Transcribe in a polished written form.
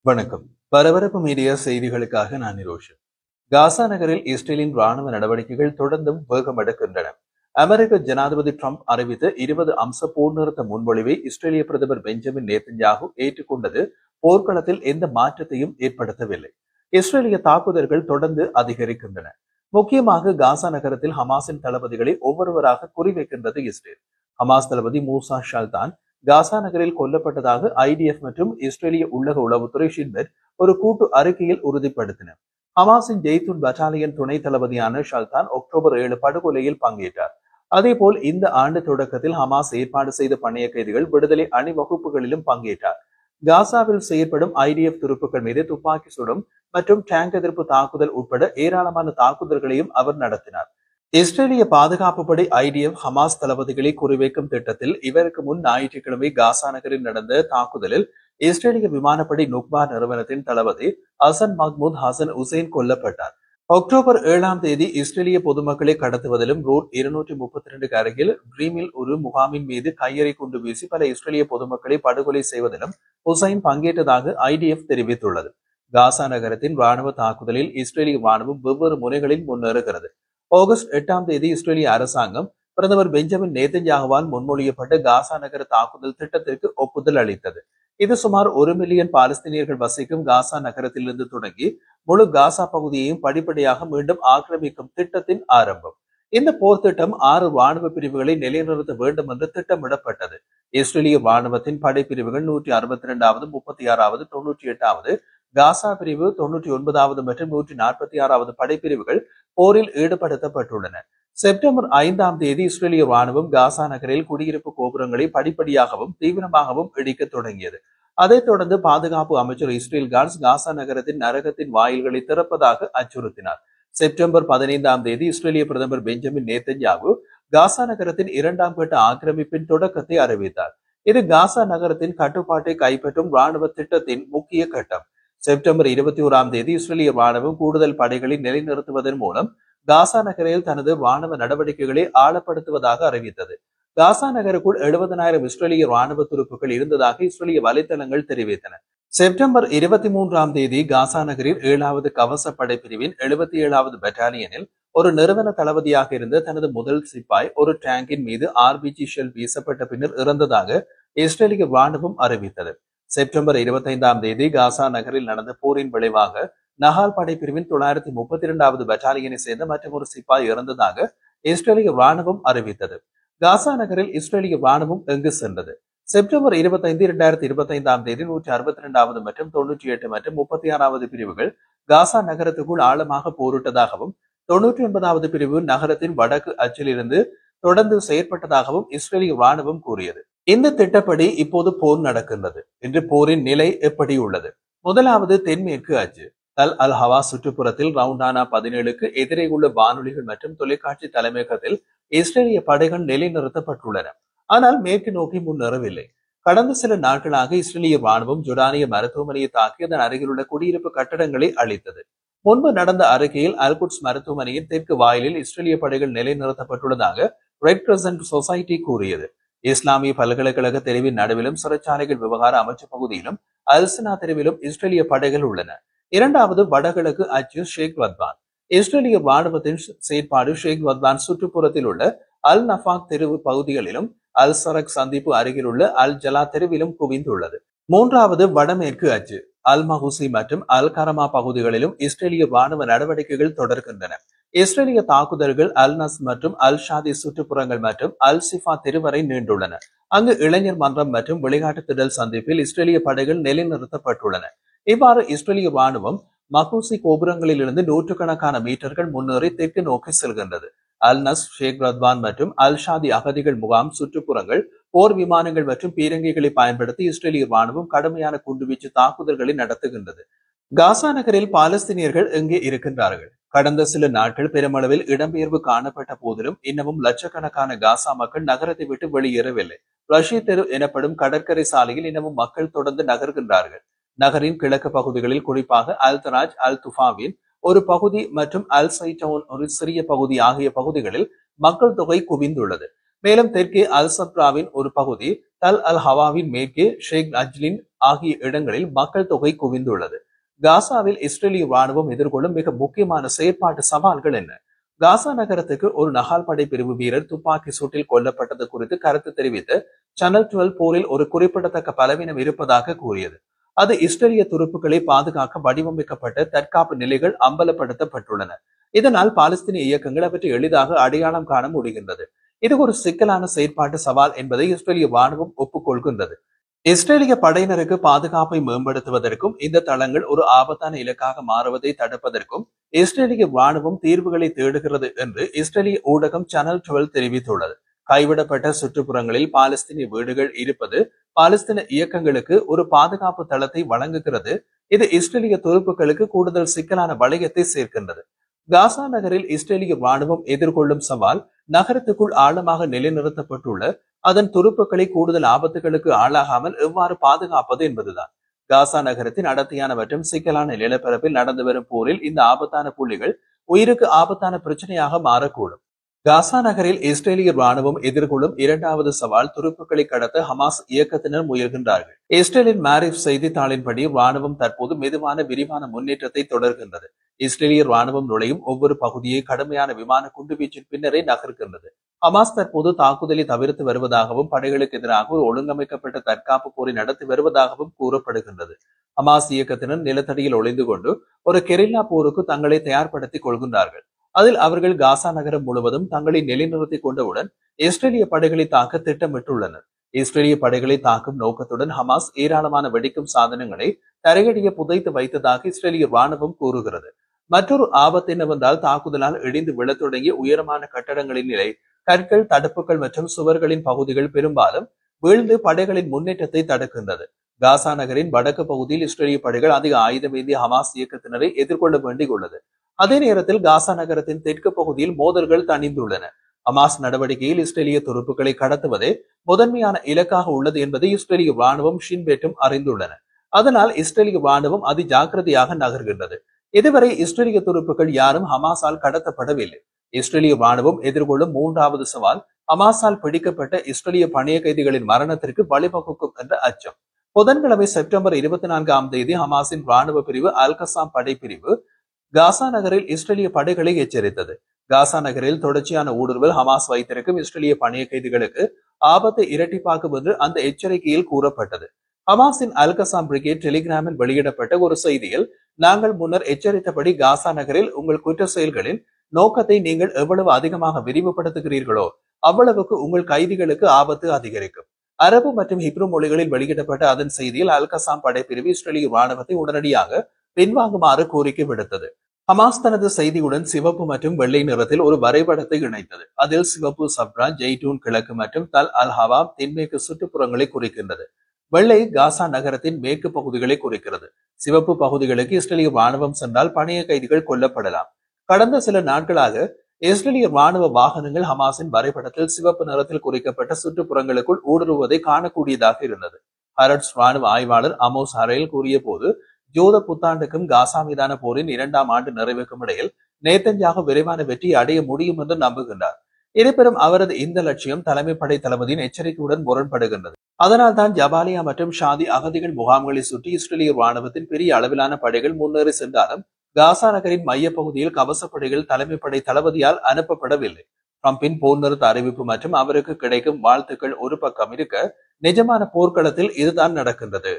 வணக்கம். பரபரப்பு மீடியா செய்திகளுக்காக நான் நிரோஷன். காசா நகரில் இஸ்ரேலின் ராணுவ நடவடிக்கைகள் தொடர்ந்தும் வேகமெடுக்கின்றன. அமெரிக்க ஜனாதிபதி டிரம்ப் அறிவித்த 20 அம்ச போர் நிறுத்த முன்மொழிவை இஸ்ரேலிய பிரதமர் பெஞ்சமின் நேத்தன்யாகு ஏற்றுக்கொண்டது போர்க்களத்தில் எந்த மாற்றத்தையும் ஏற்படுத்தவில்லை. இஸ்ரேலிய தாக்குதல்கள் தொடர்ந்து அதிகரிக்கின்றன. முக்கியமாக காசா நகரத்தில் ஹமாஸின் தளபதிகளை ஒவ்வொருவராக குறிவைக்கின்றது இஸ்ரேல். ஹமாஸ் தளபதி மூசா ஷல்தான் காசா நகரில் கொல்லப்பட்டதாக ஐடிஎஃப் மற்றும் இஸ்ரேலிய உள்ளக உளவுத்துறை ஷின்பெட் ஒரு கூட்டு அறிக்கையில் உறுதிப்படுத்தின. ஹமாஸின் ஜெய்துன் பட்டாலியன் துணை தளபதியான ஷல்தான் அக்டோபர் 7 படுகொலையில் பங்கேற்றார். அதேபோல் இந்த ஆண்டு தொடக்கத்தில் ஹமாஸ் ஏற்பாடு செய்த பணைய கைதிகள் விடுதலை அணிவகுப்புகளிலும் பங்கேற்றார். காசாவில் செயற்படும் ஐடிஎஃப் துருப்புகள் மீது துப்பாக்கி சுடும் மற்றும் டேங்க் எதிர்ப்பு தாக்குதல் உட்பட ஏராளமான தாக்குதல்களையும் அவர் நடத்தினார். இஸ்ரேலிய பாதுகாப்பு படை ஐடிஎஃப் ஹமாஸ் தளபதிகளை குறிவைக்கும் திட்டத்தில் இவருக்கு முன் ஞாயிற்றுக்கிழமை காசா நகரில் நடந்த தாக்குதலில் இஸ்ரேலிய விமானப்படை நுக்பா நிறுவனத்தின் தளபதி ஹசன் மஹ்மூத் ஹசன் உசேன் கொல்லப்பட்டார். அக்டோபர் 7 இஸ்ரேலிய பொதுமக்களை கடத்துவதிலும் ரோட் 232 அருகில் ட்ரீமில் ஒரு முகாமின் மீது கையெறி குண்டு வீசி பல இஸ்ரேலிய பொதுமக்களை படுகொலை செய்வதிலும் உசைன் பங்கேற்றதாக ஐடிஎஃப் தெரிவித்துள்ளது. காசா நகரத்தின் ராணுவ தாக்குதலில் இஸ்ரேலிய ராணுவம் வெவ்வேறு முனைகளில் முன்னேறுகிறது. ஆகஸ்ட் 8 இஸ்ரேலிய அரசாங்கம் பிரதமர் பெஞ்சமின் நேதன்யாகுவால் முன்மொழியப்பட்ட காசா நகர தாக்குதல் திட்டத்திற்கு ஒப்புதல் அளித்தது. இது சுமார் 1 மில்லியன் பாலஸ்தீனியர்கள் வசிக்கும் காசா நகரத்திலிருந்து தொடங்கி முழு காசா பகுதியையும் படிப்படியாக மீண்டும் ஆக்கிரமிக்கும் திட்டத்தின் ஆரம்பம். இந்த போர் திட்டம் 6 ராணுவ பிரிவுகளை நிலைநிறுத்த வேண்டும் என்று திட்டமிடப்பட்டது. இஸ்ரேலிய ராணுவத்தின் படைப்பிரிவுகள் 162வது, 36வது, 98வது, காசா பிரிவு 99வது மற்றும் 146வது படைப்பிரிவுகள் போரில் ஈடுபடுத்தப்பட்டுள்ளன. செப்டம்பர் 5 இஸ்ரேலிய ராணுவம் காசா நகரில் குடியிருப்பு கோபுரங்களை படிப்படியாகவும் தீவிரமாகவும் இடிக்க தொடங்கியது. அதைத் தொடர்ந்து பாதுகாப்பு அமைச்சர் இஸ்ரேல் காட்ஸ் காசா நகரத்தின் நரகத்தின் வாயில்களை திறப்பதாக அச்சுறுத்தினார். செப்டம்பர் 15 இஸ்ரேலிய பிரதமர் பெஞ்சமின் நேதன்யாகு காசா நகரத்தின் 2ஆம் கட்ட ஆக்கிரமிப்பின் தொடக்கத்தை அறிவித்தார். இது காசா நகரத்தின் கட்டுப்பாட்டை கைப்பற்றும் ராணுவ திட்டத்தின் முக்கிய கட்டம். செப்டம்பர் 21 இஸ்ரேலிய ராணுவம் கூடுதல் படைகளை நிலைநிறுத்துவதன் மூலம் காசா நகரில் தனது ராணுவ நடவடிக்கைகளை ஆழப்படுத்துவதாக அறிவித்தது. காசா நகருக்குள் 70,000 இஸ்ரேலிய ராணுவ துருப்புகள் இருந்ததாக இஸ்ரேலிய வலைத்தளங்கள் தெரிவித்தன. செப்டம்பர் 23 காசா நகரில் 7வது கவச படைப்பிரிவின் 77வது பட்டாலியனில் ஒரு நிறுவன தளபதியாக இருந்த தனது முதல் சிப்பாய் ஒரு டேங்கின் மீது ஆர்பிஜி ஷெல் வீசப்பட்ட பின்னர் இறந்ததாக இஸ்ரேலிய ராணுவம் அறிவித்தது. செப்டம்பர் 25 காசா நகரில் நடந்த போரின் விளைவாக நஹால் படைப்பிரிவின் 932வது பட்டாலியனை சேர்ந்த மற்றொரு சிப்பாய் இறந்ததாக இஸ்ரேலிய ராணுவம் அறிவித்தது. காசா நகரில் இஸ்ரேலிய ராணுவம் எங்கு சென்றது? செப்டம்பர் 25, 2025 162வது மற்றும் 98 மற்றும் 36வது பிரிவுகள் காசா நகரத்துக்குள் ஆழமாக போரிட்டதாகவும் 99வது பிரிவு நகரத்தின் வடக்கு அச்சில் இருந்து தொடர்ந்து செயற்பட்டதாகவும் இஸ்ரேலிய ராணுவம் கூறியது. இந்த திட்டப்படி இப்போது போர் நடக்கின்றது. இன்று போரின் நிலை எப்படி உள்ளது? முதலாவது தென்மேற்கு அச்சு. தல் அல் ஹவா சுற்றுப்புறத்தில் ரவுண்டானா 17க்கு எதிரே உள்ள வானொலிகள் மற்றும் தொலைக்காட்சி தலைமையகத்தில் இஸ்ரேலிய படைகள் நிலைநிறுத்தப்பட்டுள்ளன. ஆனால் மேற்கு நோக்கி முன்னேறவில்லை. கடந்த சில நாட்களாக இஸ்ரேலிய ராணுவம் ஜோர்டானிய மருத்துவமனையை தாக்கி அதன் அருகிலுள்ள குடியிருப்பு கட்டடங்களை அழித்தது. முன்பு நடந்த அறிக்கையில் அல்குட்ஸ் மருத்துவமனையின் தெற்கு வாயிலில் இஸ்ரேலிய படைகள் நிலைநிறுத்தப்பட்டுள்ளதாக ரெட் கிரசன்ட் சொசைட்டி கூறியது. இஸ்லாமிய பல்கலைக்கழக தெருவின் நடுவிலும் சிறைச்சாலைகள் விவகார அமைச்சு பகுதியிலும் அல்சனா தெருவிலும் இஸ்ரேலிய படைகள் உள்ளன. இரண்டாவது வடகிழக்கு அச்சு ஷேக் வத்வான். இஸ்ரேலிய ராணுவத்தின் செயற்பாடு ஷேக் வத்வான் சுற்றுப்புறத்தில் உள்ள அல் நஃபாக் தெருவு பகுதிகளிலும் அல் சரக் சந்திப்பு அருகில் உள்ள அல் ஜலா தெருவிலும் குவிந்துள்ளது. மூன்றாவது வடமேற்கு அச்சு அல் மஹூசி மற்றும் அல் கரமா பகுதிகளிலும் இஸ்ரேலிய ராணுவ நடவடிக்கைகள் தொடர்கின்றன. இஸ்ரேலிய தாக்குதல்கள் அல் நஸ் மற்றும் அல் ஷாதி சுற்றுப்புறங்கள் மற்றும் அல் சிஃபா தெருவரை நீண்டுள்ளன. அங்கு இளைஞர் மன்றம் மற்றும் விளையாட்டு திடல் சந்திப்பில் இஸ்ரேலிய படைகள் நிலைநிறுத்தப்பட்டுள்ளன. இவ்வாறு இஸ்ரேலிய ராணுவம் மஹூசி கோபுரங்களிலிருந்து நூற்றுக்கணக்கான மீட்டர்கள் முன்னேறி தெற்கு நோக்கி செல்கின்றது. அல் நஸ், ஷேக் ரத்வான் மற்றும் அல் ஷாதி அகதிகள் முகாம் சுற்றுப்புறங்கள் போர் விமானங்கள் மற்றும் பீரங்கிகளை பயன்படுத்தி இஸ்ரேலிய ராணுவம் கடுமையான குண்டுவீச்சு தாக்குதல்களை நடத்துகின்றது. காசா நகரில் பாலஸ்தீனியர்கள் எங்கே இருக்கின்றார்கள்? கடந்த சில நாட்கள் பெருமளவில் இடம்பெயர்வு காணப்பட்ட போதிலும் இன்னமும் லட்சக்கணக்கான காசா மக்கள் நகரத்தை விட்டு வெளியேறவில்லை. ரஷீத் தெரு எனப்படும் கடற்கரை சாலையில் இன்னமும் மக்கள் தொடர்ந்து நகர்கின்றார்கள். நகரின் கிழக்கு பகுதிகளில் குறிப்பாக அல் தராஜ், அல் துஃபாவின் ஒரு பகுதி மற்றும் அல் சைட்டவுன் ஒரு சிறிய பகுதி ஆகிய பகுதிகளில் மக்கள் தொகை குவிந்துள்ளது. மேலும் தெற்கே அல் சப்ராவின் ஒரு பகுதி, தல் அல் ஹவாவின் மேற்கே ஷேக் அஜ்லின் ஆகிய இடங்களில் மக்கள் தொகை குவிந்துள்ளது. காசாவில் இஸ்ரேலிய ராணுவம் எதிர்கொள்ளும் மிக முக்கியமான செயற்பாட்டு சவால்கள் என்ன? காசா நகரத்துக்கு ஒரு நகால் படை பிரிவு வீரர் துப்பாக்கி சூட்டில் கொல்லப்பட்டது குறித்து கருத்து தெரிவித்து சேனல் 12 போரில் ஒரு குறிப்பிடத்தக்க பலவீனம் இருப்பதாக கூறியது. அது இஸ்ரேலிய துருப்புக்களை பாதுகாக்க வடிவமைக்கப்பட்ட தற்காப்பு நிலைகள் அம்பலப்படுத்தப்பட்டுள்ளன. இதனால் பாலஸ்தீன இயக்கங்கள் அவற்றை எளிதாக அடையாளம் காண முடிகின்றது. இது ஒரு சிக்கலான செயற்பாட்டு சவால் என்பதை இஸ்ரேலிய ராணுவம் ஒப்புக்கொள்கின்றது. இஸ்ரேலிய படையினருக்கு பாதுகாப்பை மேம்படுத்துவதற்கும் இந்த தளங்கள் ஒரு ஆபத்தான இலக்காக மாறுவதை தடுப்பதற்கும் இஸ்ரேலிய ராணுவம் தீர்வுகளை தேடுகிறது என்று இஸ்ரேலிய ஊடகம் சேனல் 12 தெரிவித்துள்ளது. கைவிடப்பட்ட சுற்றுப்புறங்களில் பாலஸ்தீனிய வீடுகள் இருப்பது பாலஸ்தீன இயக்கங்களுக்கு ஒரு பாதுகாப்பு தளத்தை வழங்குகிறது. இது இஸ்ரேலிய துருப்புக்களுக்கு கூடுதல் சிக்கலான வளையத்தை சேர்க்கின்றது. காசா நகரில் இஸ்ரேலிய ராணுவம் எதிர்கொள்ளும் சவால் நகரத்துக்குள் ஆழமாக நிலைநிறுத்தப்பட்டுள்ள அதன் துருப்புக்களை கூடுதல் ஆபத்துகளுக்கு ஆளாகாமல் எவ்வாறு பாதுகாப்பது என்பதுதான். காசா நகரத்தின் அடர்த்தியான மற்றும் சிக்கலான நிலப்பரப்பில் நடந்து வரும் போரில் இந்த ஆபத்தான புள்ளிகள் உயிருக்கு ஆபத்தான பிரச்சனையாக மாறக்கூடும். காசா நகரில் இஸ்ரேலிய ராணுவம் எதிர்கொள்ளும் இரண்டாவது சவால் துருப்புக்களை கடத்த ஹமாஸ் இயக்கத்தினர் முயல்கின்றார்கள். இஸ்ரேலின் மாரிஃப் செய்தித்தாளின்படி ராணுவம் தற்போது மெதுவான விரிவான முன்னேற்றத்தை தொடர்கின்றது. இஸ்ரேலிய ராணுவம் நுழையும் ஒவ்வொரு பகுதியை கடுமையான விமான குண்டுவீச்சின் பின்னரே நகர்கின்றது. ஹமாஸ் தற்போது தாக்குதலை தவிர்த்து வருவதாகவும் படைகளுக்கு எதிராக ஒரு ஒழுங்கமைக்கப்பட்ட தற்காப்பு போரை நடத்தி வருவதாகவும் கூறப்படுகின்றது. ஹமாஸ் இயக்கத்தினர் நிலத்தடியில் ஒளிந்து கொண்டு ஒரு கெரில்லா போருக்கு தங்களை தயார்படுத்திக் கொள்கின்றார்கள். அதில் அவர்கள் காசா நகரம் முழுவதும் தங்களை நிலைநிறுத்திக் கொண்டவுடன் இஸ்ரேலிய படைகளை தாக்க திட்டமிட்டுள்ளனர். இஸ்ரேலிய படைகளை தாக்கும் நோக்கத்துடன் ஹமாஸ் ஏராளமான வெடிக்கும் சாதனங்களை தரையடிய புதைத்து வைத்ததாக இஸ்ரேலிய ராணுவம் கூறுகிறது. மற்றொரு ஆபத்து என்னவென்றால் தாக்குதலால் இடிந்து விழத் தொடங்கிய உயரமான கட்டடங்களின் நிலை. கற்கள், தடுப்புகள் மற்றும் சுவர்களின் பகுதிகள் பெரும்பாலும் வீழ்ந்து படைகளின் முன்னேற்றத்தை தடுக்கின்றது. காசா நகரின் வடக்கு பகுதியில் இஸ்ரேலிய படைகள் அதிக ஆயுதமேந்திய ஹமாஸ் இயக்கத்தினரை எதிர்கொள்ள வேண்டியுள்ளது. அதே நேரத்தில் காசா நகரத்தின் தெற்கு பகுதியில் மோதல்கள் தணிந்துள்ளன. ஹமாஸ் நடவடிக்கையில் இஸ்ரேலிய துருப்புக்களை கடத்துவதே முதன்மையான இலக்காக உள்ளது என்பதை இஸ்ரேலிய ராணுவம் ஷின்பேட்டும் அறிந்துள்ளன. அதனால் இஸ்ரேலிய ராணுவம் அதி ஜாக்கிரதையாக நகர்கின்றது. இதுவரை இஸ்ரேலிய துருப்புக்கள் யாரும் ஹமாஸால் கடத்தப்படவில்லை. இஸ்ரேலிய ராணுவம் எதிர்கொள்ளும் மூன்றாவது சவால் ஹமாஸால் பிடிக்கப்பட்ட இஸ்ரேலிய பணைய கைதிகளின் மரணத்திற்கு வழிவகுக்கும் என்ற அச்சம். புதன்கிழமை செப்டம்பர் 24 ஹமாஸின் ராணுவ பிரிவு அல் கசாம் படைப்பிரிவு காசா நகரில் இஸ்ரேலிய படைகளை எச்சரித்தது. காசா நகரில் தொடர்ச்சியான ஊடுருவல் ஹமாஸ் வைத்திருக்கும் இஸ்ரேலிய பணைய கைதிகளுக்கு ஆபத்தை இரட்டிப்பாக்கும் என்று அந்த எச்சரிக்கையில் கூறப்பட்டது. ஹமாஸின் அல் கசாம் பிரிகேட் டெலிகிராமில் வெளியிடப்பட்ட ஒரு செய்தியில், நாங்கள் முன்னர் எச்சரித்தபடி காசா நகரில் உங்கள் குற்ற செயல்களின் நோக்கத்தை நீங்கள் எவ்வளவு அதிகமாக விரிவுபடுத்துகிறீர்களோ அவ்வளவுக்கு உங்கள் கைதிகளுக்கு ஆபத்து அதிகரிக்கும். அரபு மற்றும் ஹிப்ரு மொழிகளில் வெளியிடப்பட்ட அதன் செய்தியில் அல் கசாம் படைப்பிரிவு இஸ்ரேலிய ராணுவத்தை உடனடியாக பின்வாங்குமாறு கோரிக்கை விடுத்தது. ஹமாஸ் தனது செய்தியுடன் சிவப்பு மற்றும் வெள்ளை நிறத்தில் ஒரு வரைபடத்தை இணைத்தது. அதில் சிவப்பு சப்ரா, ஜெய்டூன் கிழக்கு மற்றும் தல் அல் ஹவா தென்மேற்கு சுற்றுப்புறங்களை குறிக்கின்றது. வெள்ளை காசா நகரத்தின் மேற்கு பகுதிகளை குறிக்கிறது. சிவப்பு பகுதிகளுக்கு இஸ்ரேலிய ராணுவம் சென்றால் பணைய கைதிகள் கொல்லப்படலாம். கடந்த சில நாட்களாக இஸ்ரேலிய ராணுவ வாகனங்கள் ஹமாஸின் வரைபடத்தில் சிவப்பு நிறத்தில் குறிக்கப்பட்ட சுற்றுப்புறங்களுக்குள் ஊடுருவதை காணக்கூடியதாக இருந்தது. ஹரட்ஸ் ராணுவ ஆய்வாளர் அமோஸ் ஹரேல் கூறிய போது, ஜோத புத்தாண்டுக்கும் காசா மீதான போரின் 2ஆம் ஆண்டு நிறைவுக்கும் இடையில் நேத்தன்யாகு விரைவான வெற்றி அடைய முடியும் என்று நம்புகின்றார். இருப்பினும் அவரது இந்த லட்சியம் தலைமை படை தளபதியின் எச்சரிக்கையுடன் முரண்படுகின்றது. அதனால் தான் ஜபாலியா மற்றும் ஷாதி அகதிகள் முகாம்களை சுற்றி இஸ்ரேலிய ராணுவத்தின் பெரிய அளவிலான படைகள் முன்னேறி சென்றாலும் காசா நகரின் மையப்பகுதியில் கவசப்படைகள் தலைமை படை தளபதியால் அனுப்பப்படவில்லை. டிரம்பின் போர் நிறுத்த அறிவிப்பு மற்றும் அவருக்கு கிடைக்கும் வாழ்த்துக்கள் ஒரு பக்கம் இருக்க, நிஜமான போர்க்களத்தில் இதுதான் நடக்கின்றது.